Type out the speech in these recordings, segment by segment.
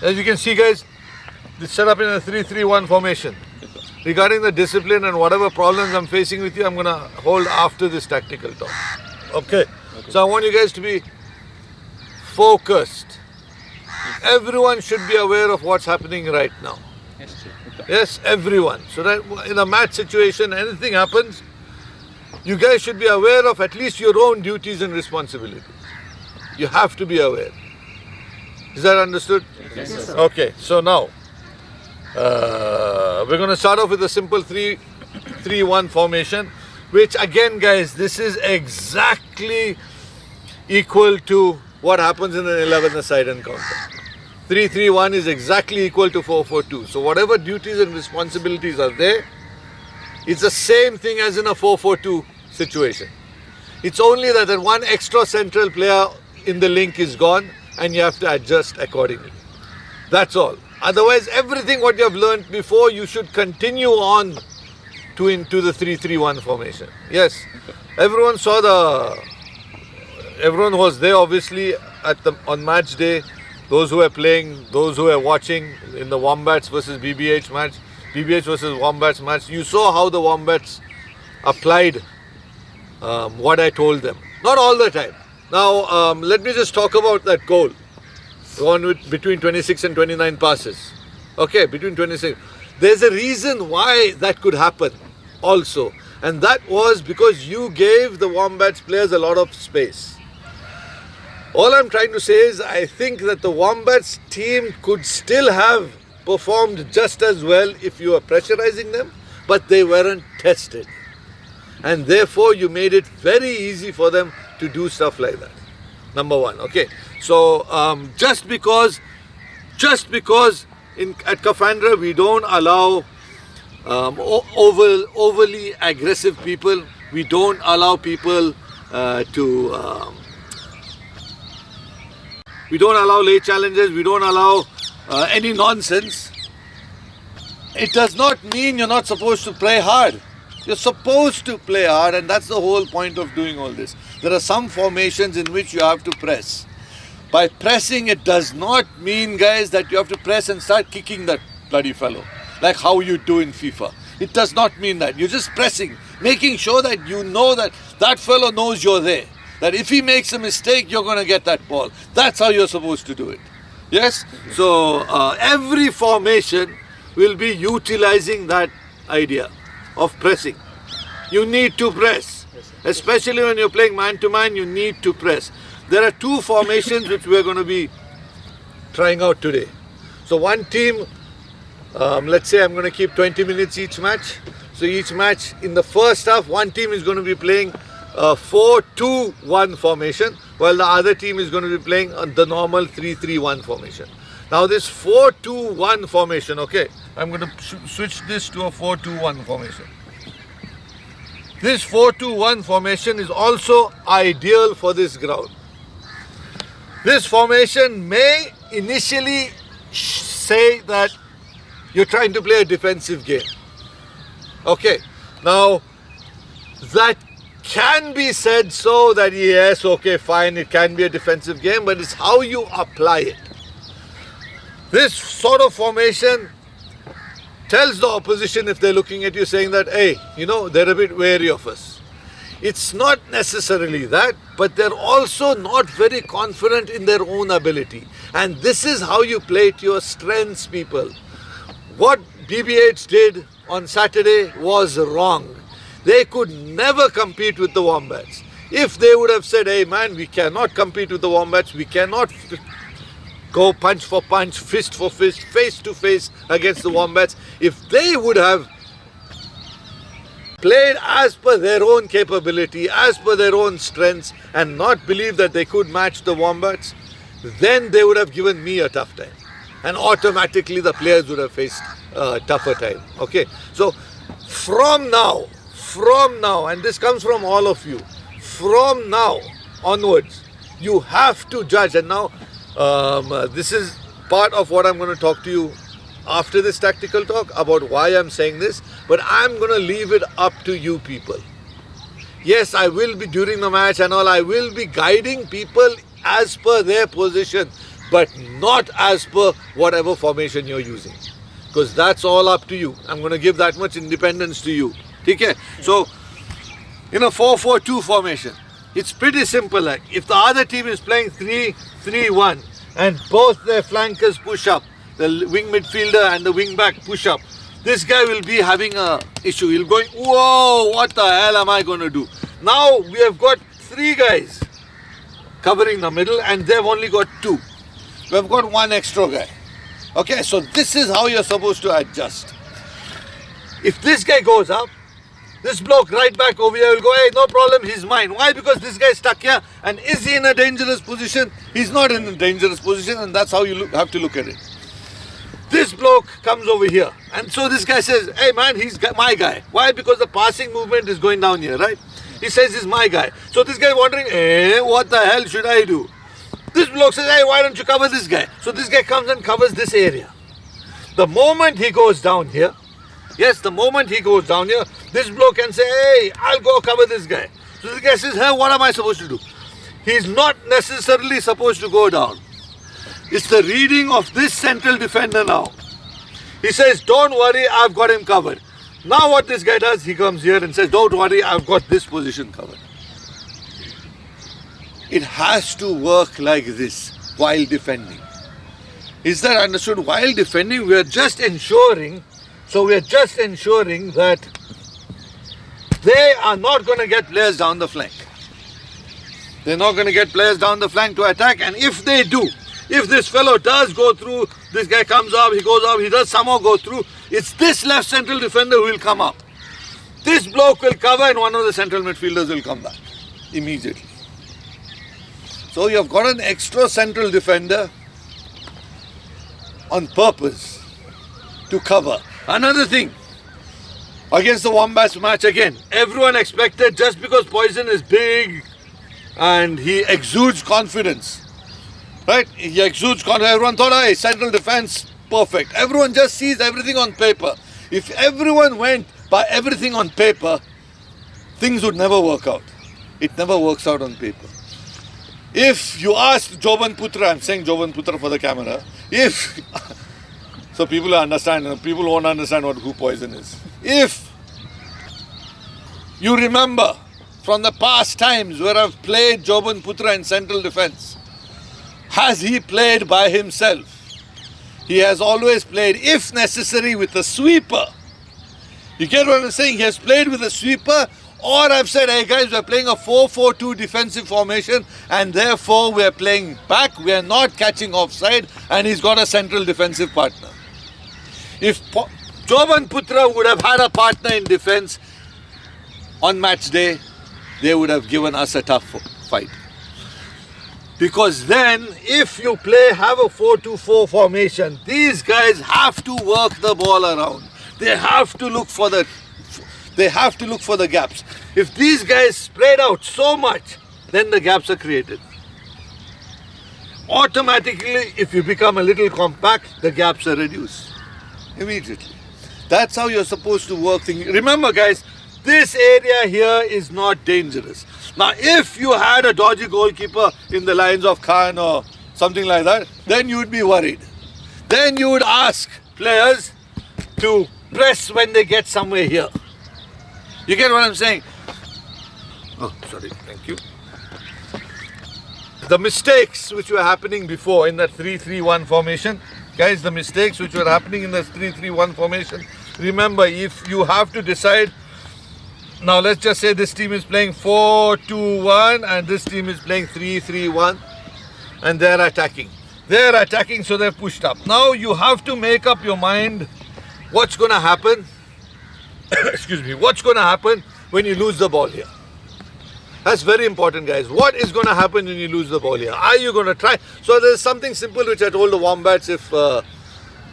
As you can see, guys, it's set up in a 3-3-1 formation. Regarding the discipline and whatever problems I'm facing with you, I'm going to hold after this tactical talk. Okay? So I want you guys to be focused. Everyone should be aware of what's happening right now. Yes, everyone. So that in a match situation, anything happens, you guys should be aware of at least your own duties and responsibilities. You have to be aware. Is that understood? Yes, sir. Okay, so now we're going to start off with a simple 3-3-1 formation, which again, guys, this is exactly equal to what happens in an 11-a-side encounter. 3-3-1 is exactly equal to 4-4-2. So whatever duties and responsibilities are there, it's the same thing as in a 4-4-2 situation. It's only that one extra central player in the link is gone and you have to adjust accordingly. That's all. Otherwise, everything what you have learned before, you should continue on into the 3-3-1 formation. Yes, everyone was there obviously on match day. Those who were playing, those who were watching in the Wombats versus BBH match, BBH versus Wombats match, you saw how the Wombats applied what I told them. Not all the time. Now, let me just talk about that goal. The one with between 26 and 29 passes. Okay, between 26. There's a reason why that could happen also. And that was because you gave the Wombats players a lot of space. All I'm trying to say is I think that the Wombats team could still have performed just as well if you were pressurizing them, but they weren't tested. And therefore you made it very easy for them to do stuff like that. Number one, okay. So just because at KFANDRAAI we don't allow overly aggressive people, we don't allow people we don't allow late challenges, we don't allow any nonsense. It does not mean you're not supposed to play hard. You're supposed to play hard, and that's the whole point of doing all this. There are some formations in which you have to press. By pressing, it does not mean, guys, that you have to press and start kicking that bloody fellow, like how you do in FIFA. It does not mean that. You're just pressing, making sure that you know that that fellow knows you're there. That if he makes a mistake, you're going to get that ball. That's how you're supposed to do it. Yes? So every formation will be utilizing that idea of pressing. You need to press. Especially when you're playing man-to-man, you need to press. There are two formations which we're going to be trying out today. So one team, let's say I'm going to keep 20 minutes each match. So each match, in the first half, one team is going to be playing a 4-2-1 formation, while the other team is going to be playing the normal 3-3-1 formation. Now this 4-2-1 formation, okay, I'm going to switch this to a 4-2-1 formation. This 4-2-1 formation is also ideal for this ground. This formation may initially say that you're trying to play a defensive game. Okay, now that can be said so that yes, okay, fine, it can be a defensive game, but it's how you apply it. This sort of formation tells the opposition, if they're looking at you, saying that, hey, you know, they're a bit wary of us. It's not necessarily that, but they're also not very confident in their own ability. And this is how you play to your strengths, people. What BBH did on Saturday was wrong. They could never compete with the Wombats. If they would have said, hey man, we cannot compete with the Wombats, we cannot go punch for punch, fist for fist, face to face against the Wombats, if they would have played as per their own capability, as per their own strengths, and not believe that they could match the Wombats, then they would have given me a tough time. And automatically the players would have faced a tougher time. Okay, so from now, and this comes from all of you, from now onwards, you have to judge. And now, this is part of what I'm going to talk to you after this tactical talk about why I'm saying this, but I'm going to leave it up to you people. Yes, I will be during the match and all, I will be guiding people as per their position. but not as per whatever formation you're using. Because that's all up to you. I'm going to give that much independence to you. Okay? So, in a 4-4-2 formation, it's pretty simple. Like if the other team is playing 3-3-1 and both their flankers push up, the wing midfielder and the wing back push up, this guy will be having a issue. He'll going, whoa, what the hell am I going to do? Now we have got 3 guys covering the middle and they've only got 2. We've got 1 extra guy. Okay, so this is how you're supposed to adjust. If this guy goes up, this bloke right back over here will go, hey, no problem, he's mine. Why? Because this guy is stuck here. And is he in a dangerous position? He's not in a dangerous position, and that's how you have to look at it. This bloke comes over here. And so this guy says, hey man, he's my guy. Why? Because the passing movement is going down here, right? He says he's my guy. So this guy wondering, what the hell should I do? This bloke says, hey, why don't you cover this guy? So this guy comes and covers this area. The moment he goes down here, yes, the moment he goes down here, this bloke can say, hey, I'll go cover this guy. So this guy says, hey, what am I supposed to do? He's not necessarily supposed to go down. It's the reading of this central defender now. He says, don't worry, I've got him covered. Now what this guy does, he comes here and says, don't worry, I've got this position covered. It has to work like this while defending. Is that understood? While defending, we are just ensuring that they are not going to get players down the flank. They're not going to get players down the flank to attack. And if they do, if this fellow does go through, this guy comes up, he goes up, he does somehow go through, it's this left central defender who will come up. This bloke will cover and one of the central midfielders will come back immediately. So you have got an extra central defender on purpose to cover. Another thing, against the Wombats match again, everyone expected, just because Poison is big and he exudes confidence, right? He exudes confidence. Everyone thought, hey, central defense, perfect. Everyone just sees everything on paper. If everyone went by everything on paper, things would never work out. It never works out on paper. If you asked Joban Putra, I'm saying Joban Putra for the camera, so people understand, people won't understand who Poison is. If you remember from the past times where I've played Joban Putra in central defense, has he played by himself? He has always played, if necessary, with a sweeper. You get what I'm saying? He has played with a sweeper, or I've said, hey guys, we're playing a 4-4-2 defensive formation and therefore we're playing back, we're not catching offside, and he's got a central defensive partner. If Joban Putra would have had a partner in defense on match day, they would have given us a tough fight. Because then, if you have a 4-2-4 formation, these guys have to work the ball around. They have to look for the gaps. If these guys spread out so much, then the gaps are created. Automatically, if you become a little compact, the gaps are reduced immediately. That's how you're supposed to work things. Remember guys, this area here is not dangerous. Now, if you had a dodgy goalkeeper in the lines of Khan or something like that, then you would be worried. Then you would ask players to press when they get somewhere here. You get what I'm saying? Oh, sorry, thank you. The mistakes which were happening before in that 3-3-1 formation, guys, the mistakes which were happening in that 3-3-1 formation, remember, if you have to decide, now let's just say this team is playing 4-2-1 and this team is playing 3-3-1 and they're attacking. They're attacking, so they're pushed up. Now you have to make up your mind what's going to happen. Excuse me, what's going to happen when you lose the ball here? That's very important, guys. What is going to happen when you lose the ball here? Are you going to try? So there's something simple which I told the Wombats, if the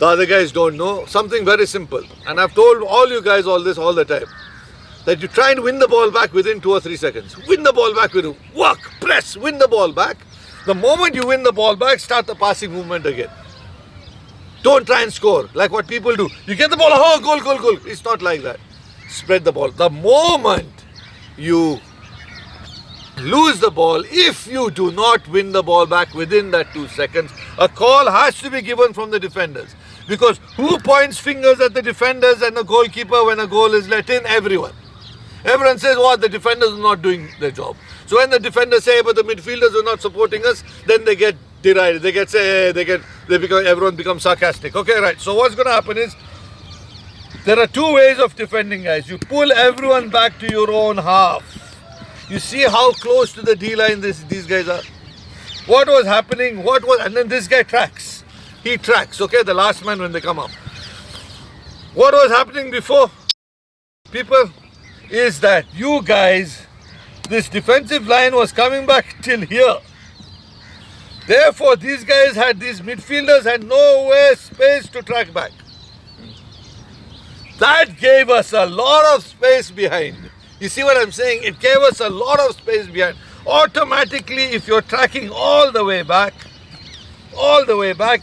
other guys don't know. Something very simple. And I've told all you guys all this all the time. That you try and win the ball back within 2 or 3 seconds. Win the ball back with work, press, win the ball back. The moment you win the ball back, start the passing movement again. Don't try and score like what people do. You get the ball, oh, goal, goal, goal. It's not like that. Spread the ball. The moment you lose the ball, if you do not win the ball back within that 2 seconds, a call has to be given from the defenders. Because who points fingers at the defenders and the goalkeeper when a goal is let in? Everyone. Everyone says, what, the defenders are not doing their job. So when the defenders say, but the midfielders are not supporting us, then they get derided. They get everyone becomes sarcastic. Okay, right. So what's going to happen is, there are 2 ways of defending, guys. You pull everyone back to your own half. You see how close to the D-line these guys are? What was happening? And then this guy tracks. He tracks, okay? The last man when they come up. What was happening before, people, is that you guys, this defensive line was coming back till here. Therefore, these midfielders had nowhere space to track back. That gave us a lot of space behind. You see what I'm saying? It gave us a lot of space behind. Automatically, if you're tracking all the way back,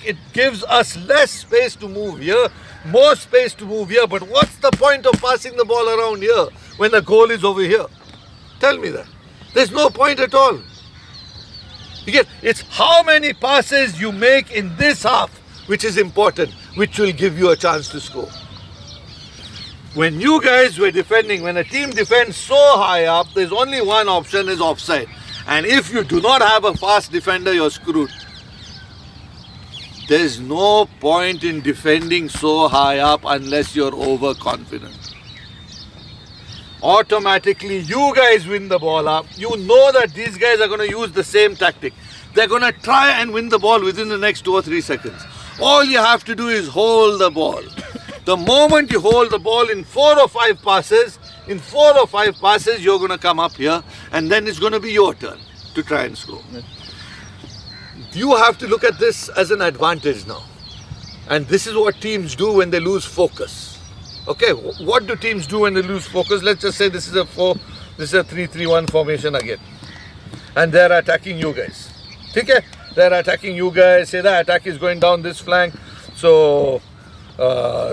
it gives us less space to move here, more space to move here. But what's the point of passing the ball around here when the goal is over here? Tell me that. There's no point at all. It's how many passes you make in this half which is important, which will give you a chance to score. When you guys were defending, when a team defends so high up, there's only one option, is offside. And if you do not have a fast defender, you're screwed. There's no point in defending so high up unless you're overconfident. Automatically, you guys win the ball up. You know that these guys are going to use the same tactic. They're going to try and win the ball within the next 2 or 3 seconds. All you have to do is hold the ball. The moment you hold the ball in 4 or 5 passes, you're going to come up here, and then it's going to be your turn to try and score. You have to look at this as an advantage now. And this is what teams do when they lose focus. Okay, what do teams do when they lose focus? Let's just say this is a 3-3-1 formation again. And they're attacking you guys. Okay? They're attacking you guys. Say the attack is going down this flank. So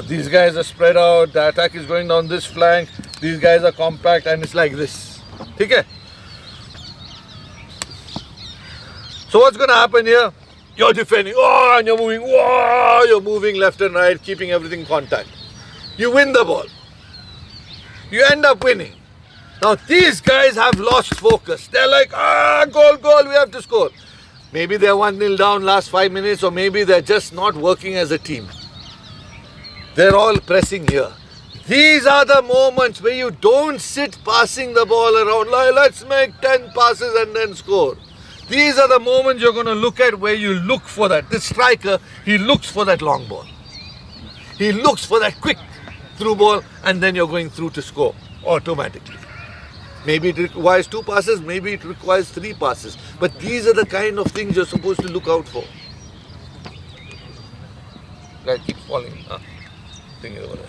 these guys are spread out. The attack is going down this flank. These guys are compact, and it's like this. Okay? So what's going to happen here? You're defending. Oh, and you're moving. Oh, you're moving left and right, keeping everything contact. You win the ball. You end up winning. Now these guys have lost focus. They're like, goal, we have to score. Maybe they're 1-0 down last 5 minutes, or maybe they're just not working as a team. They're all pressing here. These are the moments where you don't sit passing the ball around. Like, let's make 10 passes and then score. These are the moments you're going to look at where you look for that. The striker, he looks for that long ball. He looks for that quick through ball, and then you're going through to score automatically. Maybe it requires 2 passes, maybe it requires 3 passes. But these are the kind of things you're supposed to look out for. Guy keeps falling. Thing over there.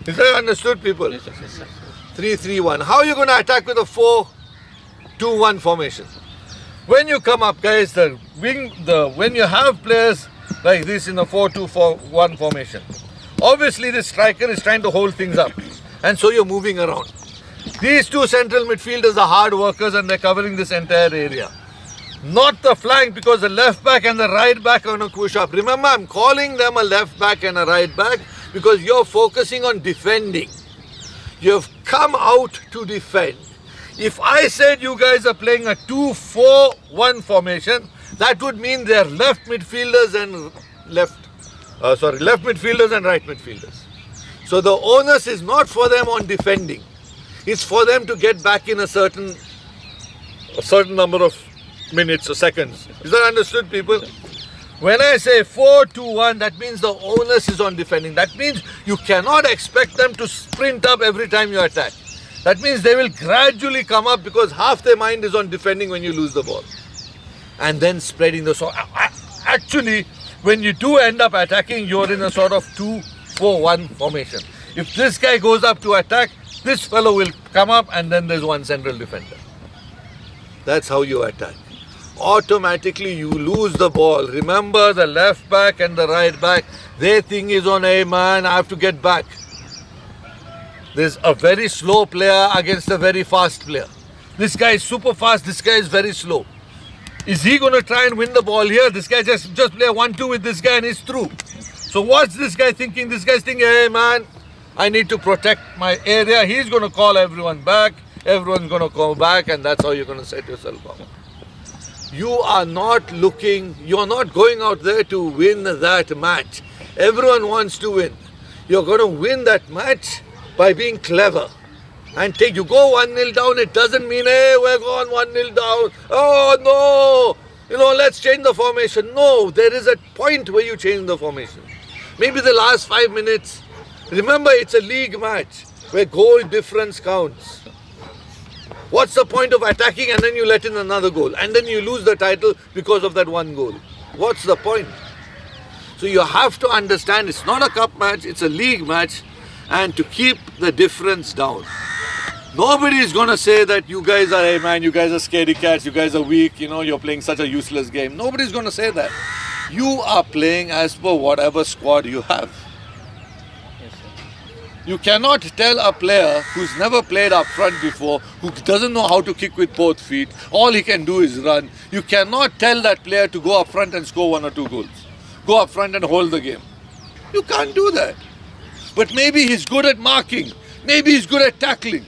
Is that understood, people? Yes, 3-3-1. How are you going to attack with a 4-2-1 formation? When you come up, guys, when you have players like this in a 4-2-1 formation, obviously the striker is trying to hold things up, and so you're moving around. These 2 central midfielders are hard workers, and they're covering this entire area. Not the flank, because the left back and the right back are going to push up. Remember, I'm calling them a left back and a right back because you're focusing on defending. You've come out to defend. If I said you guys are playing a 2-4-1 formation, that would mean they're left midfielders and right midfielders. So the onus is not for them on defending. It's for them to get back in a certain number of minutes or seconds. Is that understood, people? When I say 4-2-1, that means the onus is on defending. That means you cannot expect them to sprint up every time you attack. That means they will gradually come up because half their mind is on defending when you lose the ball. And then spreading the... So actually, when you do end up attacking, you're in a sort of 2-4-1 formation. If this guy goes up to attack, this fellow will come up, and then there's one central defender. That's how you attack. Automatically you lose the ball. Remember, the left back and the right back, their thing is on, hey man, I have to get back. There's a very slow player against a very fast player. This guy is super fast, this guy is very slow. Is he going to try and win the ball here? This guy just play 1-2 with this guy and he's through. So what's this guy thinking? This guy's thinking, hey man, I need to protect my area. He's going to call everyone back. Everyone's going to go back, and that's how you're going to set yourself up. You are not going out there to win that match. Everyone wants to win. You're going to win that match by being clever. And you go 1-0 down, it doesn't mean, hey, we're going 1-0 down. Oh no, let's change the formation. No, there is a point where you change the formation. Maybe the last 5 minutes. Remember, it's a league match where goal difference counts. What's the point of attacking and then you let in another goal and then you lose the title because of that one goal? What's the point? So you have to understand it's not a cup match, it's a league match, and to keep the difference down. Nobody is going to say that you guys are, hey man, you guys are scaredy cats, you guys are weak, you're playing such a useless game. Nobody's going to say that. You are playing as per whatever squad you have. You cannot tell a player who's never played up front before, who doesn't know how to kick with both feet, all he can do is run. You cannot tell that player to go up front and score 1 or 2 goals. Go up front and hold the game. You can't do that. But maybe he's good at marking. Maybe he's good at tackling.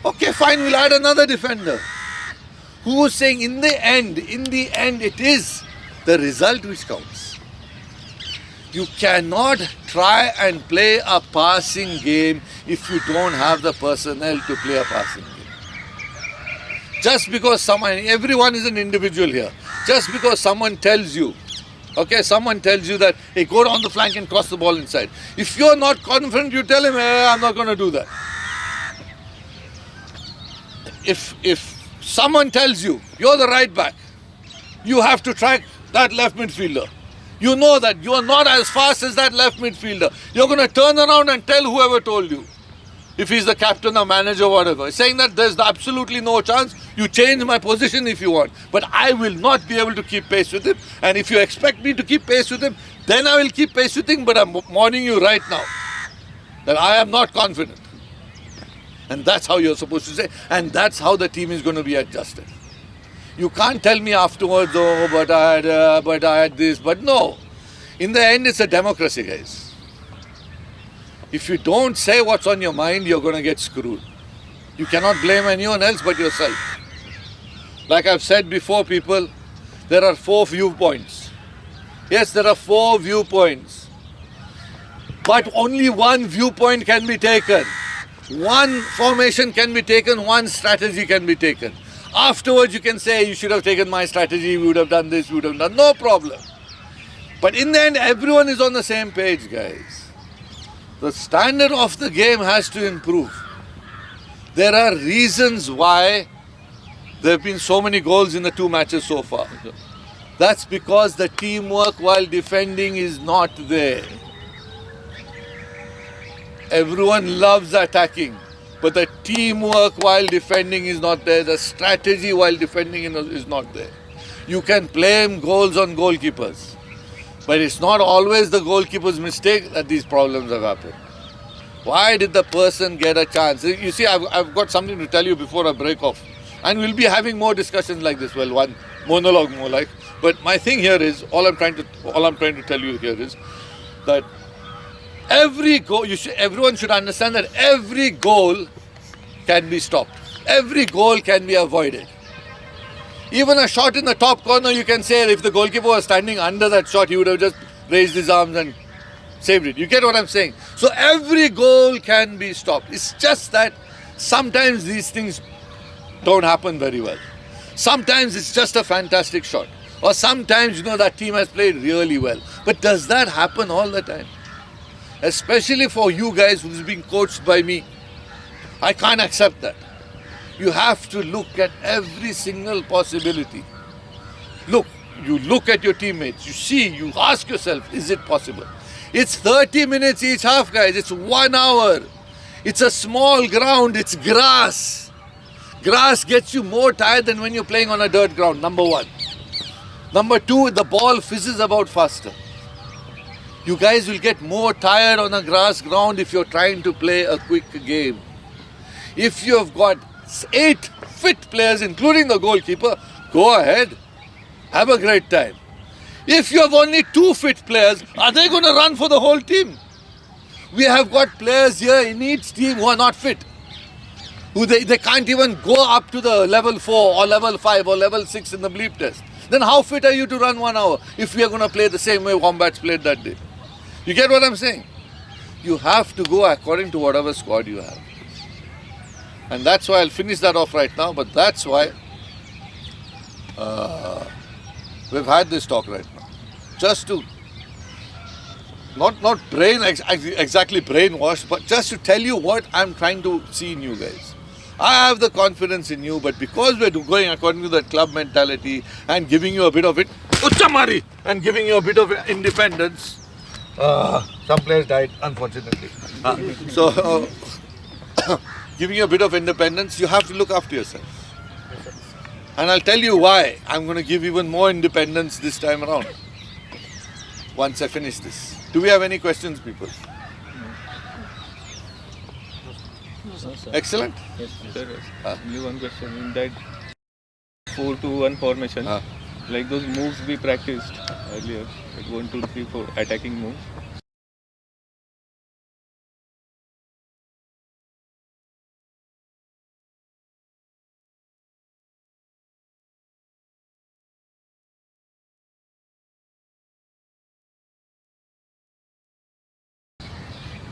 Okay, fine, we'll add another defender. Who's saying in the end, it is the result which counts. You cannot try and play a passing game if you don't have the personnel to play a passing game. Just because everyone is an individual here. Just because someone tells you that, hey, go down the flank and cross the ball inside. If you're not confident, you tell him, hey, I'm not going to do that. If someone tells you, you're the right back, you have to track that left midfielder. You know that you are not as fast as that left midfielder. You're going to turn around and tell whoever told you. If he's the captain or manager or whatever. Saying that there's absolutely no chance. You change my position if you want. But I will not be able to keep pace with him. And if you expect me to keep pace with him, then I will keep pace with him. But I'm warning you right now that I am not confident. And that's how you're supposed to say. And that's how the team is going to be adjusted. You can't tell me afterwards, oh, but I had this. But no. In the end, it's a democracy, guys. If you don't say what's on your mind, you're going to get screwed. You cannot blame anyone else but yourself. Like I've said before, people, there are 4 viewpoints. Yes, there are 4 viewpoints. But only one viewpoint can be taken. One formation can be taken, one strategy can be taken. Afterwards, you can say, you should have taken my strategy, we would have done this, we would have done, no problem. But in the end, everyone is on the same page, guys. The standard of the game has to improve. There are reasons why there have been so many goals in the 2 matches so far. That's because the teamwork while defending is not there. Everyone loves attacking. But the teamwork while defending is not there. The strategy while defending is not there. You can blame goals on goalkeepers. But it's not always the goalkeeper's mistake that these problems have happened. Why did the person get a chance? You see, I've got something to tell you before I break off. And we'll be having more discussions like this. Well, one monologue more like. But my thing here is, all I'm trying to tell you here is that every goal, everyone should understand that every goal can be stopped. Every goal can be avoided. Even a shot in the top corner, you can say if the goalkeeper was standing under that shot, he would have just raised his arms and saved it. You get what I'm saying? So every goal can be stopped. It's just that sometimes these things don't happen very well. Sometimes it's just a fantastic shot. Or sometimes, that team has played really well. But does that happen all the time? Especially for you guys who's being coached by me. I can't accept that. You have to look at every single possibility. You look at your teammates, you see, you ask yourself, is it possible? It's 30 minutes each half, guys. It's 1 hour. It's a small ground. It's grass. Grass gets you more tired than when you're playing on a dirt ground, number 1. Number 2, the ball fizzes about faster. You guys will get more tired on a grass ground if you're trying to play a quick game. If you have got 8 fit players, including the goalkeeper, go ahead. Have a great time. If you have only 2 fit players, are they going to run for the whole team? We have got players here in each team who are not fit. Who they can't even go up to the level 4 or level 5 or level 6 in the bleep test. Then how fit are you to run 1 hour if we are going to play the same way Wombats played that day? You get what I'm saying? You have to go according to whatever squad you have. And that's why I'll finish that off right now, but that's why we've had this talk right now. Just to not exactly brainwash, but just to tell you what I'm trying to see in you guys. I have the confidence in you, but because we're going according to that club mentality and giving you a bit of it, and giving you a bit of independence, some players died, unfortunately. So, giving you a bit of independence, you have to look after yourself. And I'll tell you why I'm going to give even more independence this time around. Once I finish this. Do we have any questions, people? No, sir. Excellent. Yes, sir. Only one question. In that 4-2-1 formation, like those moves we practiced earlier, like 1, 2, 3, 4 attacking moves.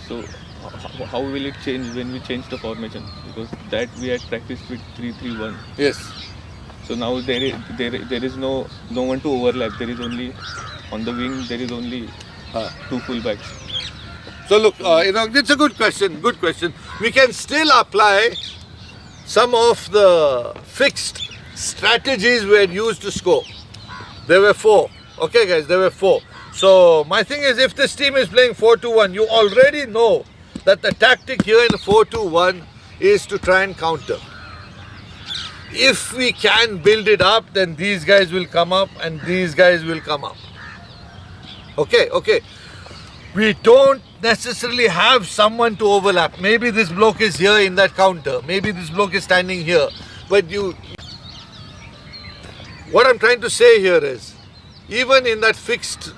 So how will it change when we change the formation? Because that we had practiced with 3-3-1. Yes. So now there is no one to overlap. There is only on the wing. There is only 2 fullbacks. So look, it's a good question. Good question. We can still apply some of the fixed strategies we had used to score. There were 4. Okay, guys, there were 4. So my thing is, if this team is playing 4-2-1, you already know that the tactic here in 4-2-1 is to try and counter. If we can build it up, then these guys will come up and these guys will come up. Okay. We don't necessarily have someone to overlap. Maybe this bloke is here in that counter. Maybe this bloke is standing here. But what I'm trying to say here is, even in that fixed,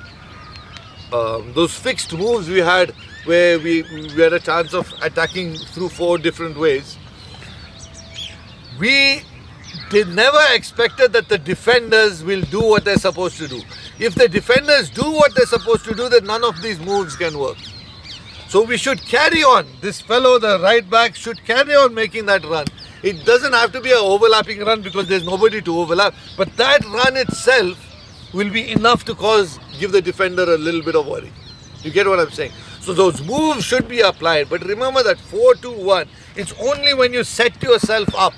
those fixed moves we had, where we had a chance of attacking through 4 different ways, we never expected that the defenders will do what they're supposed to do. If the defenders do what they're supposed to do, then none of these moves can work. So we should carry on. This fellow, the right back, should carry on making that run. It doesn't have to be an overlapping run because there's nobody to overlap. But that run itself will be enough to give the defender a little bit of worry. You get what I'm saying? So those moves should be applied. But remember that 4-2-1, it's only when you set yourself up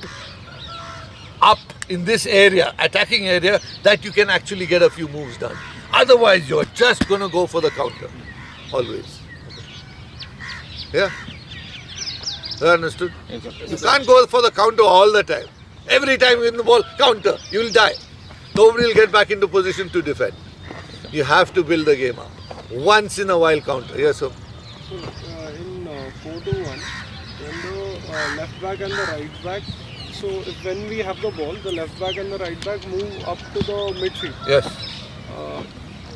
in this area, attacking area, that you can actually get a few moves done. Otherwise, you're just going to go for the counter. Always. Yeah? You understood? You can't go for the counter all the time. Every time you win the ball, counter. You will die. Nobody will get back into position to defend. You have to build the game up. Once in a while counter. Yes, sir. So, in 4-2-1, when the left back and the right back, so when we have the ball, the left back and the right back move up to the midfield. Yes.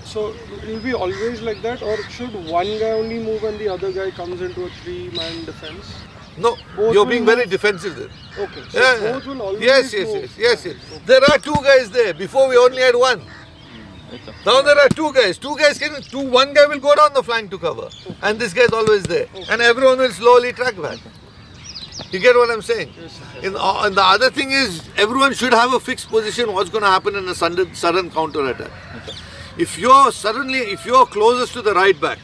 So it will be always like that, or should one guy only move and the other guy comes into a 3-man defense? No, you're being very defensive there. Okay, so both will always move. Yes. Okay. There are 2 guys there. Before we only had 1. Now there are 2 guys. 2 guys one guy will go down the flank to cover. Okay. And this guy is always there. Okay. And everyone will slowly track back. You get what I'm saying? Yes. And the other thing is, everyone should have a fixed position what's going to happen in a sudden counter attack. Okay. If you're closest to the right back,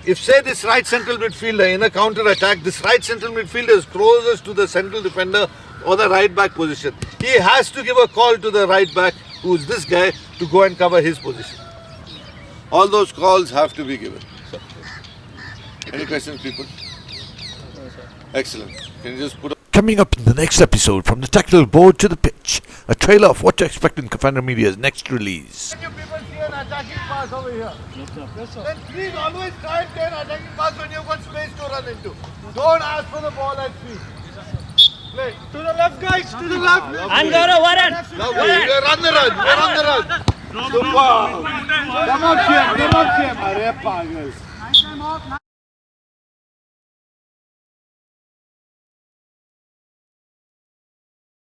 if say this right central midfielder in a counter attack, this right central midfielder is closest to the central defender or the right back position, he has to give a call to the right back, who's this guy, to go and cover his position. All those calls have to be given. Any questions, people? Excellent. Can you just put up? Coming up in the next episode, from the tactical board to the pitch, a trailer of what to expect in KFANDRAAI Media's next release. When you people see an attacking pass over here, Yes, sir. then please always try and play an attacking pass when you've got space to run into. Don't ask for the ball at speed. Play. To the left, guys. To the left. And Gaurav, Warren. Lovely. We're on the run. We're on the run. Super. Come on, Shyam. Come on, Shyam. Arey pagal.